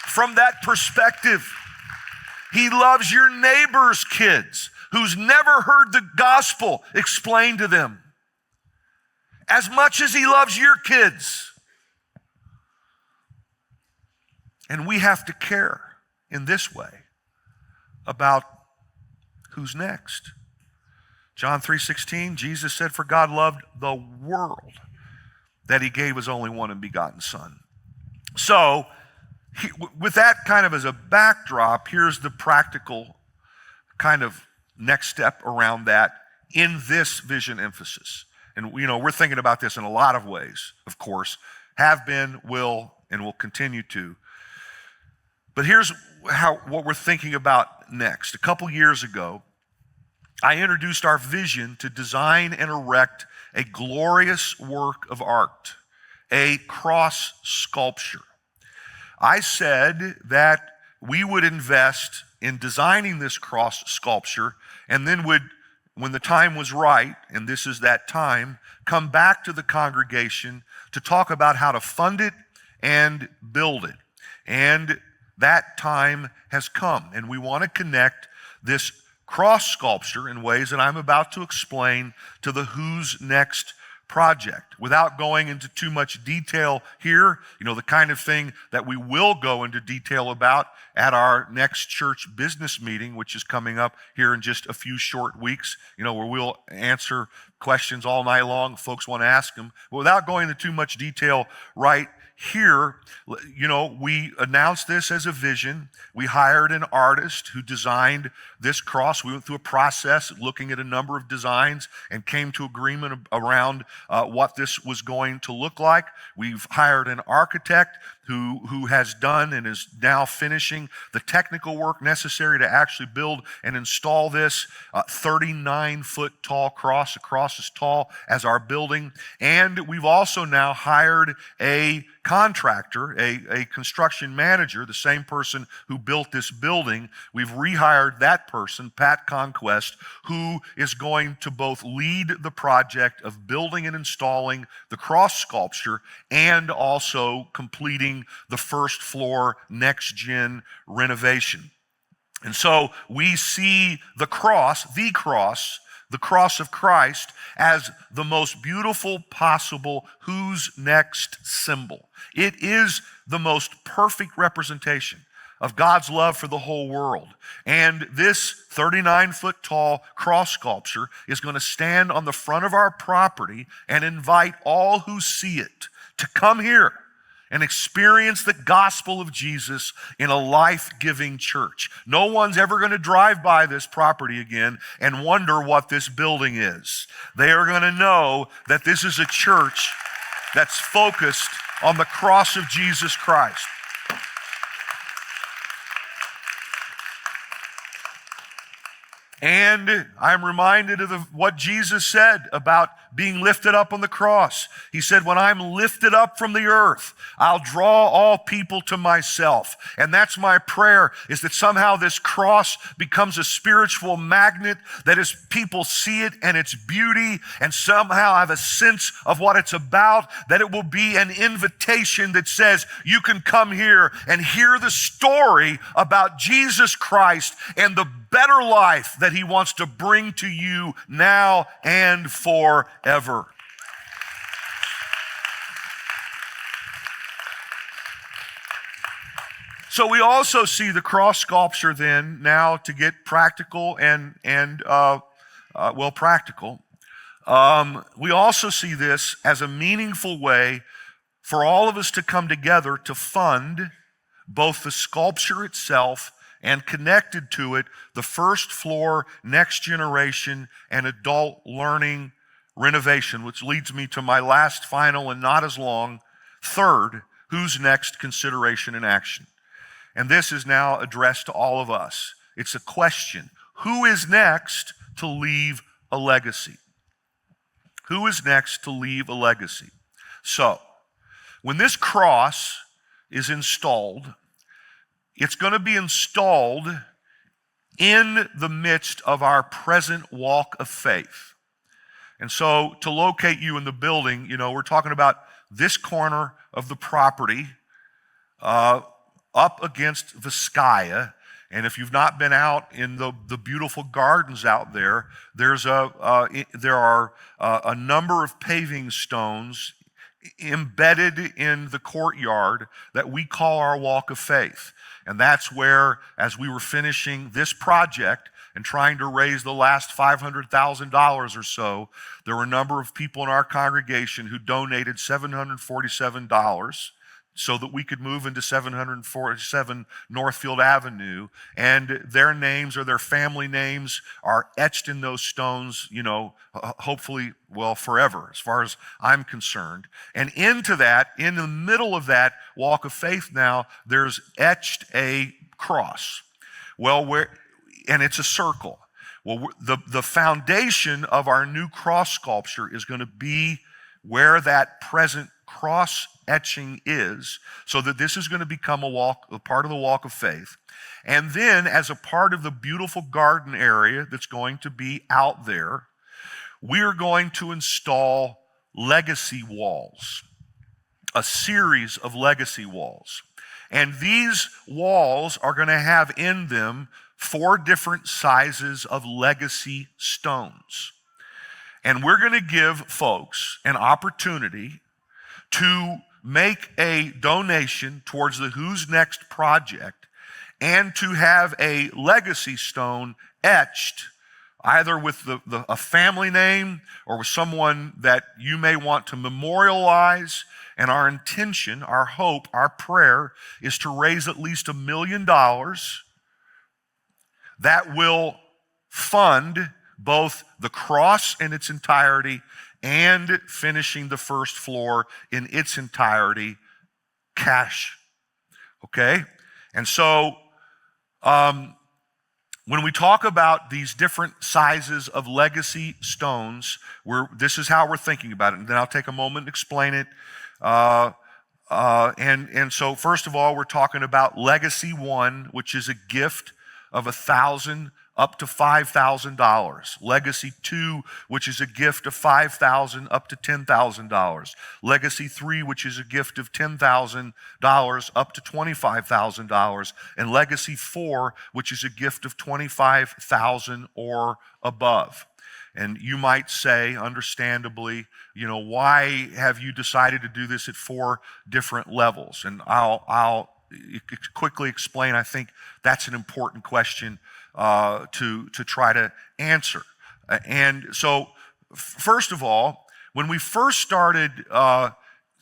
from that perspective. He loves your neighbor's kids who's never heard the gospel explained to them as much as he loves your kids. And we have to care in this way about who's next. John 3:16, Jesus said, for God loved the world that he gave his only one and begotten Son. So, with that kind of as a backdrop, here's the practical kind of next step around that in this vision emphasis. And, we're thinking about this in a lot of ways, of course, have been, will, and will continue to. But here's what we're thinking about next. A couple years ago, I introduced our vision to design and erect a glorious work of art, a cross sculpture. I said that we would invest in designing this cross sculpture and then would, when the time was right, and this is that time, come back to the congregation to talk about how to fund it and build it. And that time has come, and we want to connect this cross sculpture in ways that I'm about to explain to the who's next project. Without going into too much detail here, the kind of thing that we will go into detail about at our next church business meeting, which is coming up here in just a few short weeks, where we'll answer questions all night long. Folks want to ask them. But without going into too much detail right here, we announced this as a vision. We hired an artist who designed this cross. We went through a process looking at a number of designs and came to agreement around what this was going to look like. We've hired an architect who has done and is now finishing the technical work necessary to actually build and install this 39-foot tall cross. The cross as tall as our building. And we've also now hired a contractor, a construction manager, the same person who built this building. We've rehired that person, Pat Conquest, who is going to both lead the project of building and installing the cross sculpture and also completing the first floor next-gen renovation. And so we see the cross of Christ, as the most beautiful possible who's next symbol. It is the most perfect representation of God's love for the whole world. And this 39-foot tall cross sculpture is going to stand on the front of our property and invite all who see it to come here and experience the gospel of Jesus in a life-giving church. No one's ever going to drive by this property again and wonder what this building is. They are going to know that this is a church that's focused on the cross of Jesus Christ. And I'm reminded of what Jesus said about being lifted up on the cross. He said, when I'm lifted up from the earth, I'll draw all people to myself. And that's my prayer, is that somehow this cross becomes a spiritual magnet, that as people see it and its beauty and somehow have a sense of what it's about, that it will be an invitation that says, you can come here and hear the story about Jesus Christ and the better life that he wants to bring to you now and forever. So we also see the cross sculpture then, now to get practical practical. We also see this as a meaningful way for all of us to come together to fund both the sculpture itself and connected to it, the first floor, next generation, and adult learning renovation, which leads me to my last, final, and not as long, third, who's next consideration and action. And this is now addressed to all of us. It's a question. Who is next to leave a legacy? Who is next to leave a legacy? So, when this cross is installed, it's going to be installed in the midst of our present walk of faith. And so to locate you in the building, we're talking about this corner of the property up against Vizcaya. And if you've not been out in the beautiful gardens out there, there are a number of paving stones embedded in the courtyard that we call our walk of faith. And that's where, as we were finishing this project and trying to raise the last $500,000 or so, there were a number of people in our congregation who donated $747 so that we could move into 747 Northfield Avenue, and their names or their family names are etched in those stones, hopefully, forever, as far as I'm concerned. And into that, in the middle of that walk of faith now, there's etched a cross. And it's a circle. Well, the foundation of our new cross sculpture is going to be where that present cross etching is, so that this is going to become a part of the walk of faith. And then, as a part of the beautiful garden area that's going to be out there, we're going to install legacy walls, a series of legacy walls. And these walls are going to have in them 4 different sizes of legacy stones. And we're going to give folks an opportunity to make a donation towards the Who's Next project and to have a legacy stone etched either with a family name or with someone that you may want to memorialize. And our intention, our hope, our prayer is to raise at least $1 million that will fund both the cross in its entirety and finishing the first floor in its entirety, cash. Okay? And so, when we talk about these different sizes of legacy stones, this is how we're thinking about it. And then I'll take a moment and explain it. And so first of all, we're talking about Legacy 1, which is a gift of $1,000 up to $5,000. Legacy 2, which is a gift of $5,000 up to $10,000. Legacy 3, which is a gift of $10,000 up to $25,000. And Legacy 4, which is a gift of $25,000 or above. And you might say, understandably, why have you decided to do this at 4 different levels? And I'll quickly explain. I think that's an important question to try to answer. And so, first of all, when we first started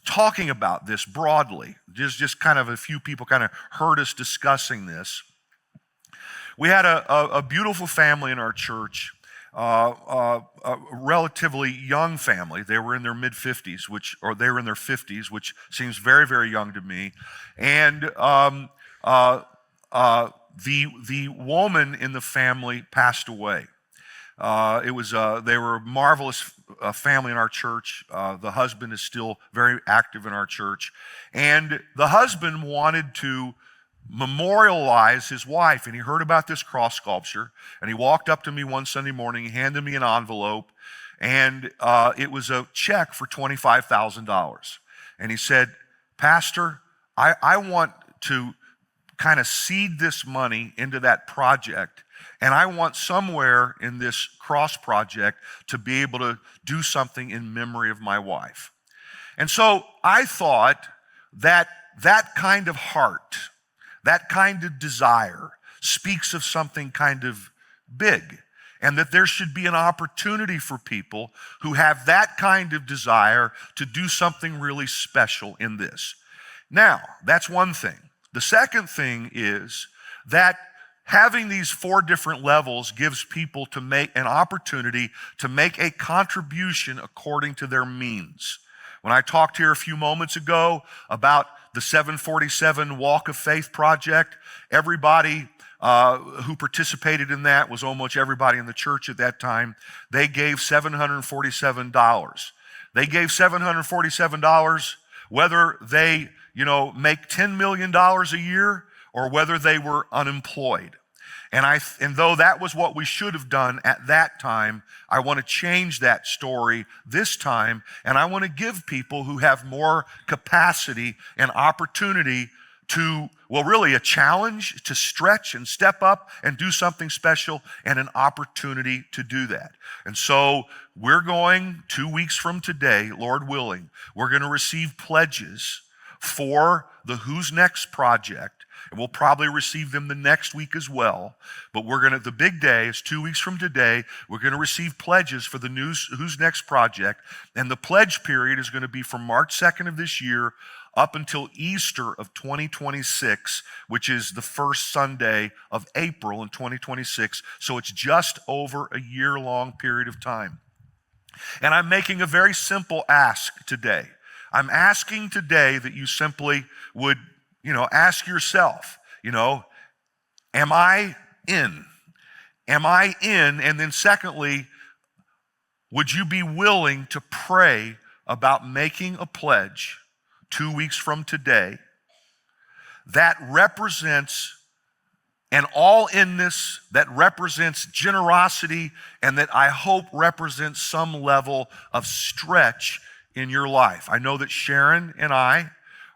talking about this broadly, just kind of a few people kind of heard us discussing this. We had a beautiful family in our church. A relatively young family. They were in their mid-50s, they were in their 50s, which seems very, very young to me. And the woman in the family passed away. They were a marvelous family in our church. The husband is still very active in our church. And the husband wanted to memorialize his wife, and he heard about this cross sculpture, and he walked up to me one Sunday morning, he handed me an envelope, and it was a check for $25,000. And he said, Pastor, I want to kind of seed this money into that project, and I want somewhere in this cross project to be able to do something in memory of my wife. And so I thought that kind of heart, that kind of desire speaks of something kind of big, and that there should be an opportunity for people who have that kind of desire to do something really special in this. Now, that's one thing. The second thing is that having these 4 different levels gives people to make an opportunity to make a contribution according to their means. When I talked here a few moments ago about the 747 Walk of Faith project, everybody who participated in that was almost everybody in the church at that time. They gave $747. They gave $747 whether they, make $10 million a year or whether they were unemployed. And though that was what we should have done at that time, I want to change that story this time, and I want to give people who have more capacity and opportunity to, really a challenge to stretch and step up and do something special, and an opportunity to do that. And so we're going 2 weeks from today, Lord willing, we're going to receive pledges for the Who's Next project. And we'll probably receive them the next week as well. But the big day is 2 weeks from today. We're going to receive pledges for the Who's Next project. And the pledge period is going to be from March 2nd of this year up until Easter of 2026, which is the first Sunday of April in 2026. So it's just over a year-long period of time. And I'm making a very simple ask today. I'm asking today that you simply would ask yourself, am I in? Am I in? And then secondly, would you be willing to pray about making a pledge 2 weeks from today that represents an all-inness, that represents generosity, and that I hope represents some level of stretch in your life? I know that Sharon and I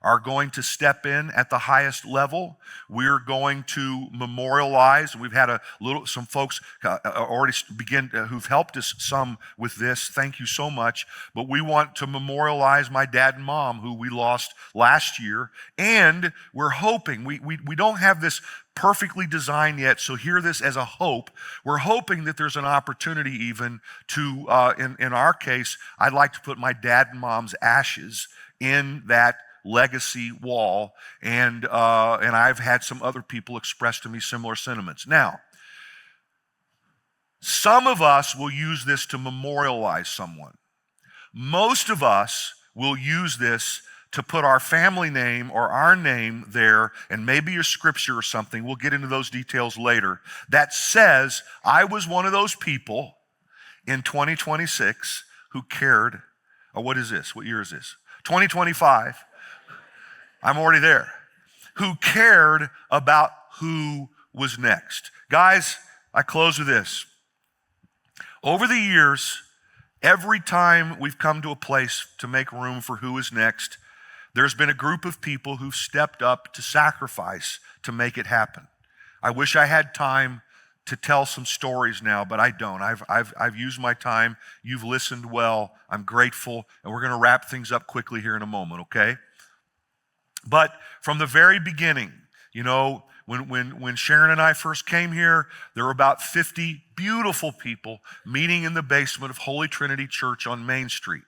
are going to step in at the highest level. We're going to memorialize. We've had some folks already begin who've helped us some with this. Thank you so much. But we want to memorialize my dad and mom who we lost last year. And we're hoping, we don't have this perfectly designed yet, so hear this as a hope. We're hoping that there's an opportunity even to, in our case, I'd like to put my dad and mom's ashes in that legacy wall, and I've had some other people express to me similar sentiments. Now, some of us will use this to memorialize someone. Most of us will use this to put our family name or our name there, and maybe a scripture or something, we'll get into those details later, that says, I was one of those people in 2026 who cared. What is this? What year is this? 2025. I'm already there. Who cared about who was next. Guys, I close with this. Over the years, every time we've come to a place to make room for who is next, there's been a group of people who've stepped up to sacrifice to make it happen. I wish I had time to tell some stories now, but I don't. I've used my time. You've listened well. I'm grateful, and we're going to wrap things up quickly here in a moment, okay? But from the very beginning, when Sharon and I first came here, there were about 50 beautiful people meeting in the basement of Holy Trinity Church on Main Street.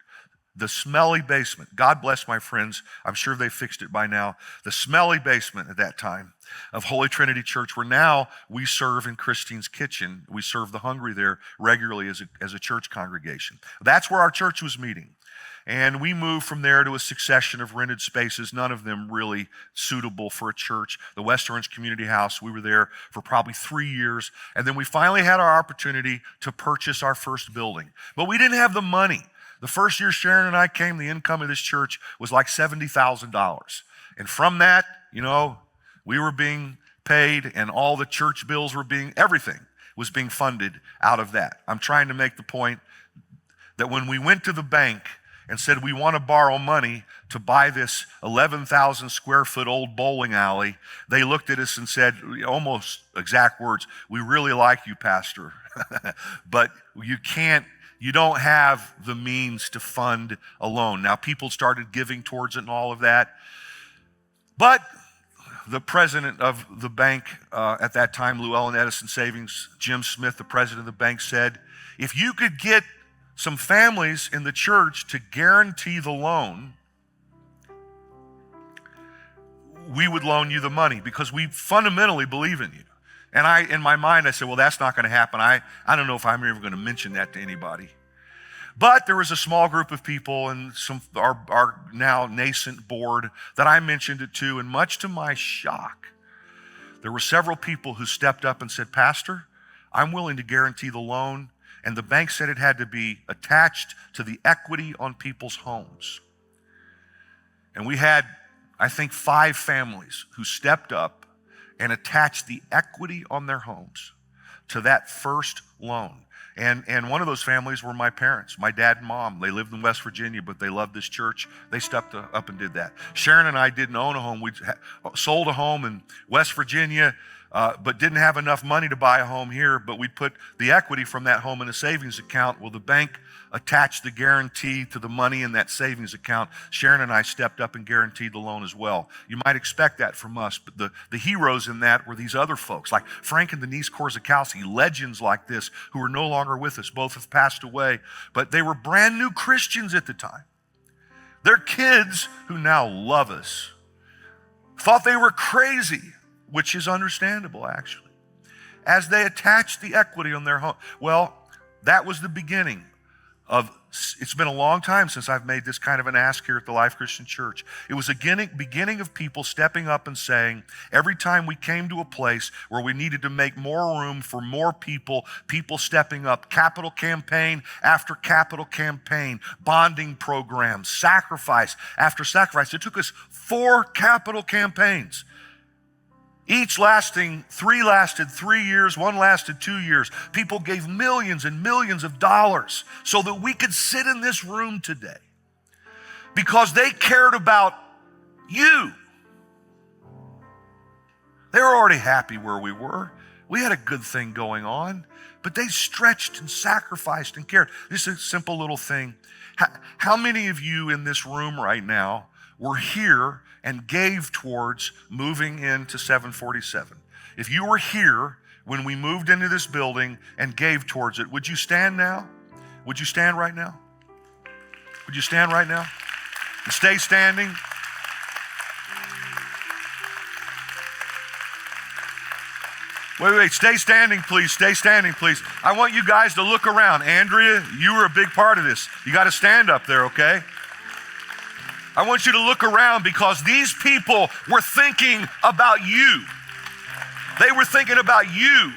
The smelly basement. God bless my friends. I'm sure they fixed it by now. The smelly basement at that time of Holy Trinity Church, where now we serve in Christine's Kitchen. We serve the hungry there regularly as a church congregation. That's where our church was meeting. And we moved from there to a succession of rented spaces, none of them really suitable for a church. The West Orange Community House, we were there for probably 3 years. And then we finally had our opportunity to purchase our first building. But we didn't have the money. The first year Sharon and I came, the income of this church was like $70,000. And from that, we were being paid, and all the church bills were everything was being funded out of that. I'm trying to make the point that when we went to the bank and said we want to borrow money to buy this 11,000 square foot old bowling alley, they looked at us and said, almost exact words, we really like you, Pastor, but you don't have the means to fund alone. Now, people started giving towards it and all of that, but the president of the bank at that time, Llewellyn Edison Savings, Jim Smith, the president of the bank, said, if you could get some families in the church to guarantee the loan, we would loan you the money because we fundamentally believe in you. And in my mind, I said, well, that's not going to happen. I don't know if I'm ever going to mention that to anybody. But there was a small group of people and our now nascent board that I mentioned it to, and much to my shock, there were several people who stepped up and said, Pastor, I'm willing to guarantee the loan. And the bank said it had to be attached to the equity on people's homes. And we had, I think, 5 families who stepped up and attached the equity on their homes to that first loan. And one of those families were my parents, my dad and mom. They lived in West Virginia, but they loved this church. They stepped up and did that. Sharon and I didn't own a home. We sold a home in West Virginia, but didn't have enough money to buy a home here, but we put the equity from that home in a savings account. Well, the bank attached the guarantee to the money in that savings account. Sharon and I stepped up and guaranteed the loan as well. You might expect that from us, but the heroes in that were these other folks, like Frank and Denise Korzakowski, legends like this, who are no longer with us. Both have passed away, but they were brand new Christians at the time. Their kids, who now love us, thought they were crazy, which is understandable, actually, as they attached the equity on their home. Well, that was the beginning of, it's been a long time since I've made this kind of an ask here at the Life Christian Church. It was a beginning of people stepping up and saying, every time we came to a place where we needed to make more room for more people stepping up, capital campaign after capital campaign, bonding programs, sacrifice after sacrifice. It took us 4 capital campaigns. Each lasted 3 years, one lasted 2 years. People gave millions and millions of dollars so that we could sit in this room today because they cared about You. They were already happy where we were. We had a good thing going on, but they stretched and sacrificed and cared. This is a simple little thing. How many of you in this room right now were here and gave towards moving into 747? If you were here when we moved into this building and gave towards it, would you stand now? Would you stand right now? Would you stand right now? And stay standing. Wait, stay standing, please. Stay standing, please. I want you guys to look around. Andrea, you were a big part of this. You got to stand up there, okay? I want you to look around because these people were thinking about you. They were thinking about you.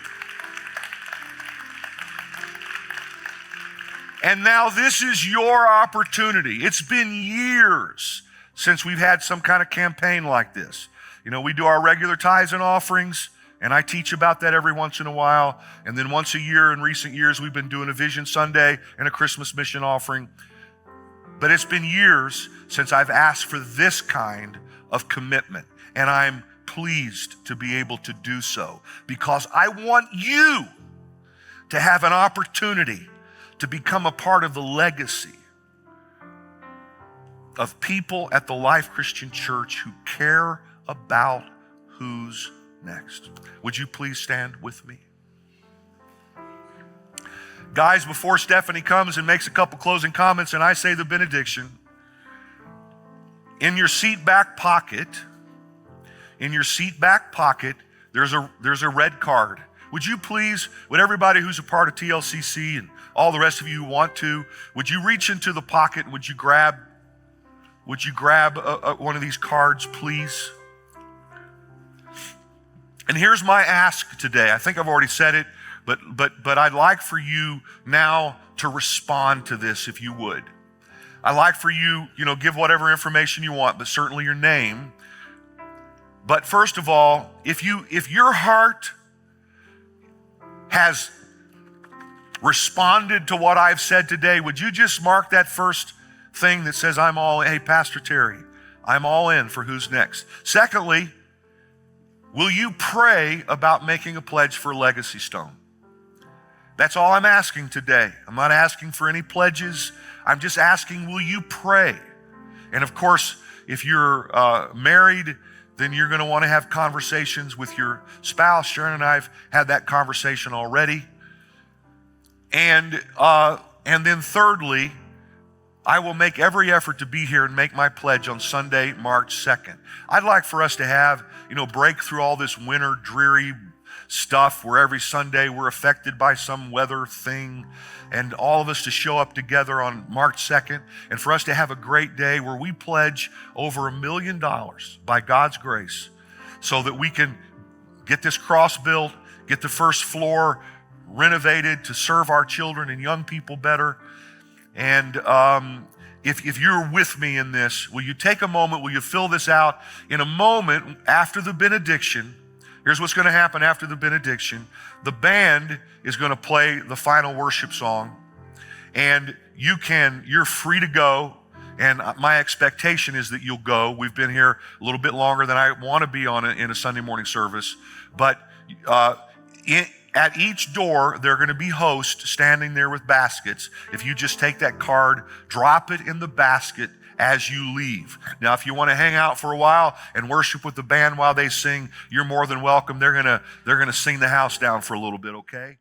And now this is your opportunity. It's been years since we've had some kind of campaign like this. You know, we do our regular tithes and offerings, and I teach about that every once in a while. And then once a year in recent years, we've been doing a Vision Sunday and a Christmas mission offering. But it's been years since I've asked for this kind of commitment. And I'm pleased to be able to do so because I want you to have an opportunity to become a part of the legacy of people at the Life Christian Church who care about who's next. Would you please stand with me? Guys, before Stephanie comes and makes a couple closing comments and I say the benediction, in your seat back pocket, there's a red card. Would you please, would everybody who's a part of TLCC and all the rest of you who want to, would you reach into the pocket and would you grab one of these cards, please? And here's my ask today. I think I've already said it, but I'd like for you now to respond to this if you would. I'd like for you, give whatever information you want, but certainly your name. But first of all, if your heart has responded to what I've said today, would you just mark that first thing that says, hey, Pastor Terry, I'm all in for who's next. Secondly, will you pray about making a pledge for Legacy Stone? That's all I'm asking today. I'm not asking for any pledges. I'm just asking, will you pray? And of course, if you're married, then you're going to want to have conversations with your spouse. Sharon and I have had that conversation already. And then thirdly, I will make every effort to be here and make my pledge on Sunday, March 2nd. I'd like for us to have, break through all this winter dreary stuff where every Sunday we're affected by some weather thing, and all of us to show up together on March 2nd and for us to have a great day where we pledge over $1 million by God's grace so that we can get this cross built, get the first floor renovated to serve our children and young people better. And if you're with me in this, will you take a moment, will you fill this out? In a moment after the benediction, here's what's going to happen after the benediction. The band is going to play the final worship song, and you're free to go, and my expectation is that you'll go. We've been here a little bit longer than I want to be in a Sunday morning service, but at each door, there are going to be hosts standing there with baskets. If you just take that card, drop it in the basket as you leave. Now, if you want to hang out for a while and worship with the band while they sing, you're more than welcome. They're going to sing the house down for a little bit, okay?